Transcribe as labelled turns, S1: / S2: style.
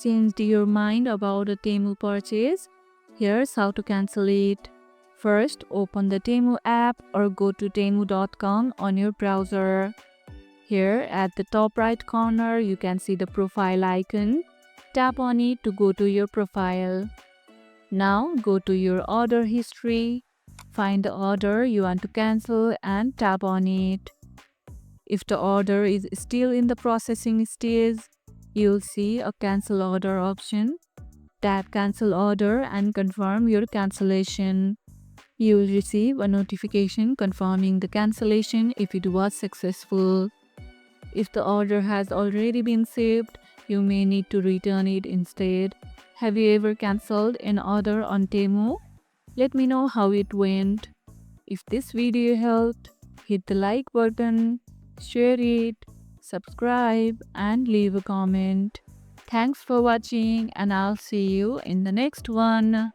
S1: changed your mind about a Temu purchase? Here's how to cancel it. First, open the Temu app or go to temu.com on your browser. Here at the top right corner, you can see the profile icon. Tap on it to go to your profile. Now go to your order history. Find the order you want to cancel and tap on it. If the order is still in the processing stage, you'll see a cancel order option. Tap cancel order and confirm your cancellation. You will receive a notification confirming the cancellation if it was successful. If the order has already been shipped, you may need to return it instead. Have you ever cancelled an order on Temu? Let me know how it went. If this video helped, hit the like button, share it, subscribe, and leave a comment. Thanks for watching, and I'll see you in the next one.